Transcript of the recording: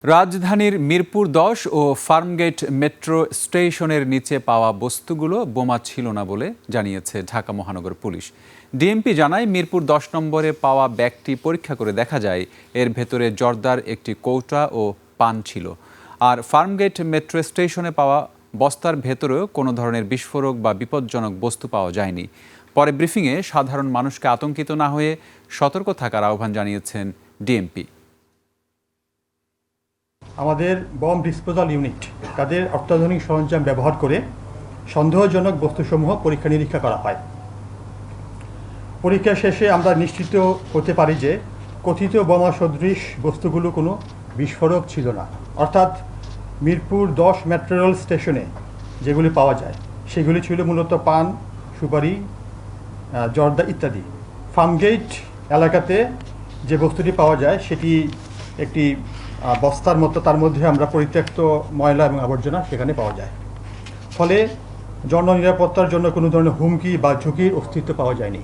রাজধানীর মিরপুর ১০ ও ফার্মগেট মেট্রো স্টেশনের নিচে পাওয়া বস্তুগুলো বোমা ছিল না বলে জানিয়েছে ঢাকা মহানগর পুলিশ। ডিএমপি জানায়, মিরপুর ১০ নম্বরে পাওয়া ব্যাগটি পরীক্ষা করে দেখা যায় এর ভেতরে জর্দার একটি কৌটা ও পান ছিল। আর ফার্মগেট মেট্রো স্টেশনে পাওয়া বস্তার ভেতরেও কোনো ধরনের বিস্ফোরক বা বিপজ্জনক বস্তু পাওয়া যায়নি। পরে ব্রিফিংয়ে সাধারণ মানুষকে আতঙ্কিত না হয়ে সতর্ক থাকার আহ্বান জানিয়েছেন ডিএমপি। আমাদের বম ডিসপোজাল ইউনিট তাদের অত্যাধুনিক সরঞ্জাম ব্যবহার করে সন্দেহজনক বস্তুসমূহ পরীক্ষা নিরীক্ষা করা হয়। পরীক্ষা শেষে আমরা নিশ্চিত হতে পারি যে কথিত বোমা সদৃশ বস্তুগুলো কোনো বিস্ফোরক ছিল না। অর্থাৎ মিরপুর ১০ মেট্রো রেল স্টেশনে যেগুলি পাওয়া যায় সেগুলি ছিল মূলত পান, সুপারি, জর্দা ইত্যাদি। ফার্মগেট এলাকাতে যে বস্তুটি পাওয়া যায় সেটি একটি বস্তার মতো, তার মধ্যে আমরা পরিত্যক্ত ময়লা এবং আবর্জনা সেখানে পাওয়া যায়। ফলে জননিরাপত্তার জন্য কোনো ধরনের হুমকি বা ঝুঁকির অস্তিত্ব পাওয়া যায়নি।